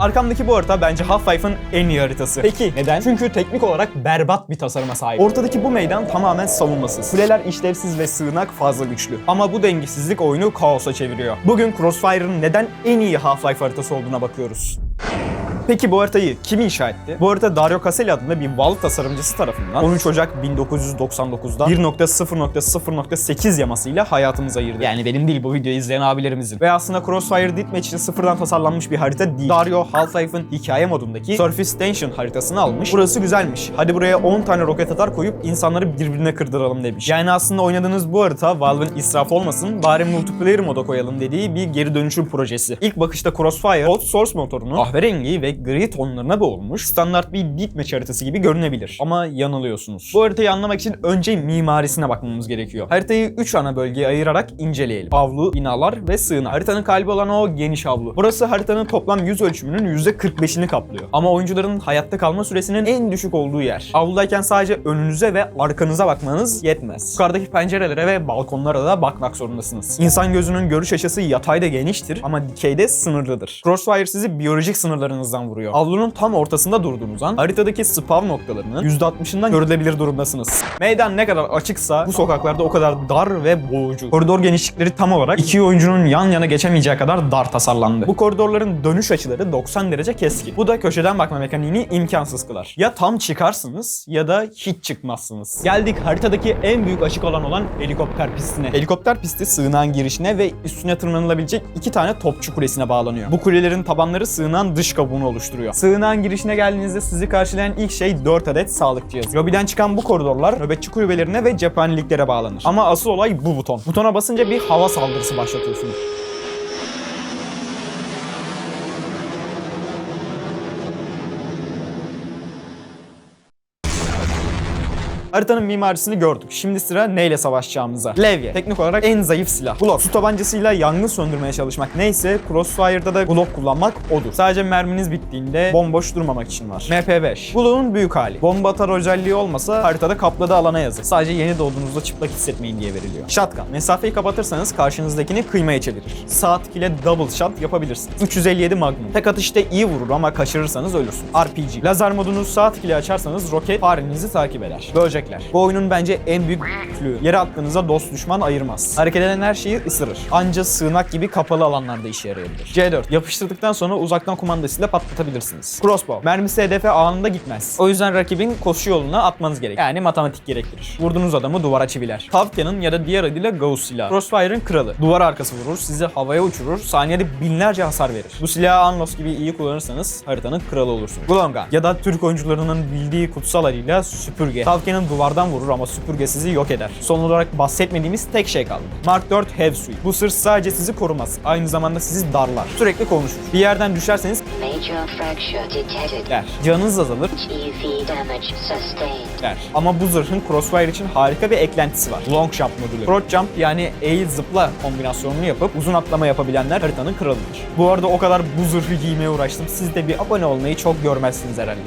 Arkamdaki bu harita bence Half-Life'ın en iyi haritası. Peki neden? Çünkü teknik olarak berbat bir tasarıma sahip. Ortadaki bu meydan tamamen savunmasız. Kuleler işlevsiz ve sığınak fazla güçlü. Ama bu dengesizlik oyunu kaosa çeviriyor. Bugün Crossfire'ın neden en iyi Half-Life haritası olduğuna bakıyoruz. Peki bu haritayı kim inşa etti? Bu harita Dario Caselli adında bir Valve tasarımcısı tarafından 13 Ocak 1999'da 1.0.0.8 yamasıyla hayatımıza girdi. Yani benim değil, bu videoyu izleyen abilerimizin. Ve aslında Crossfire Deathmatch için sıfırdan tasarlanmış bir harita değil. Dario Half-Life'ın hikaye modundaki Surface Tension haritasını almış. Burası güzelmiş. Hadi buraya 10 tane roket atar koyup insanları birbirine kırdıralım demiş. Yani aslında oynadığınız bu harita Valve'ın israf olmasın, bari multiplayer moda koyalım dediği bir geri dönüşüm projesi. İlk bakışta Crossfire, Cold Source motorunu kahverengi ve gri tonlarına boğulmuş standart bir deathmatch haritası gibi görünebilir. Ama yanılıyorsunuz. Bu haritayı anlamak için önce mimarisine bakmamız gerekiyor. Haritayı 3 ana bölgeye ayırarak inceleyelim. Avlu, binalar ve sığınak. Haritanın kalbi olan o geniş avlu. Burası haritanın toplam yüz ölçümünün %45'ini kaplıyor. Ama oyuncuların hayatta kalma süresinin en düşük olduğu yer. Avludayken sadece önünüze ve arkanıza bakmanız yetmez. Yukarıdaki pencerelere ve balkonlara da bakmak zorundasınız. İnsan gözünün görüş açısı yatayda geniştir ama dikeyde sınırlıdır. Crossfire sizi biyolojik sınırlarınızdan vuruyor. Avlunun tam ortasında durduğunuz an haritadaki spawn noktalarının %60'ından görülebilir durumdasınız. Meydan ne kadar açıksa bu sokaklarda o kadar dar ve boğucu. Koridor genişlikleri tam olarak iki oyuncunun yan yana geçemeyeceği kadar dar tasarlandı. Bu koridorların dönüş açıları 90 derece keskin. Bu da köşeden bakma mekaniğini imkansız kılar. Ya tam çıkarsınız ya da hiç çıkmazsınız. Geldik haritadaki en büyük açık alan olan helikopter pistine. Helikopter pisti sığınağın girişine ve üstüne tırmanılabilecek 2 tane topçu kulesine bağlanıyor. Bu kulelerin tabanları sığınağın dış kabuğunu oluşturuyor. Sığınağın girişine geldiğinizde sizi karşılayan ilk şey 4 adet sağlık cihazı. Lobiden çıkan bu koridorlar nöbetçi kulübelerine ve cephaneliklere bağlanır. Ama asıl olay bu buton. Butona basınca bir hava saldırısı başlatıyorsunuz. Haritanın mimarisini gördük. Şimdi sıra neyle savaşacağımıza. Levye. Teknik olarak en zayıf silah. Glock. Su tabancasıyla yangın söndürmeye çalışmak neyse Crossfire'da da Glock kullanmak odur. Sadece merminiz bittiğinde bomboş durmamak için var. MP5. Glock'un büyük hali. Bomba atar özelliği olmasa haritada kapladığı alana yazır. Sadece yeni doğduğunuzda çıplak hissetmeyin diye veriliyor. Shotgun. Mesafeyi kapatırsanız karşınızdakini kıymaya çevirir. Sağ tık ile double shot yapabilirsiniz. 357 Magnum. Tek atışta iyi vurur ama kaçırırsanız ölürsünüz. RPG. Lazer modunu sağ tık ile açarsanız roket farenizi takip eder. Böcekler. Bu oyunun bence en büyük güçlüğü. Yere attığınızda dost düşman ayırmaz. Hareket eden her şeyi ısırır. Anca sığınak gibi kapalı alanlarda işe yarayabilir. C4. Yapıştırdıktan sonra uzaktan kumandasıyla patlatabilirsiniz. Crossbow. Mermisi hedefe anında gitmez. O yüzden rakibin koşu yoluna atmanız gerek. Yani matematik gerektirir. Vurduğunuz adamı duvara çiviler. Tavke'nin ya da diğer adıyla Gauss silahı. Crossfire'ın kralı. Duvar arkası vurur, sizi havaya uçurur, saniyede binlerce hasar verir. Bu silahı Anlos gibi iyi kullanırsanız haritanın kralı olursunuz. Glomgun ya da Türk oyuncularının bildiği kutsal adıyla süpürge. Tavke'nin duvardan vurur ama süpürge sizi yok eder. Son olarak bahsetmediğimiz tek şey kaldı. Mark 4 Heavy Suit. Bu sırf sadece sizi korumaz. Aynı zamanda sizi darlar. Sürekli konuşur. Bir yerden düşerseniz der. Canınız azalır der. Ama bu zırhın Crossfire için harika bir eklentisi var. Long Jump modülü. Approach Jump yani eğil zıpla kombinasyonunu yapıp uzun atlama yapabilenler haritanın kralıdır. Bu arada o kadar bu zırhı giymeye uğraştım. Siz de bir abone olmayı çok görmezsiniz herhalde.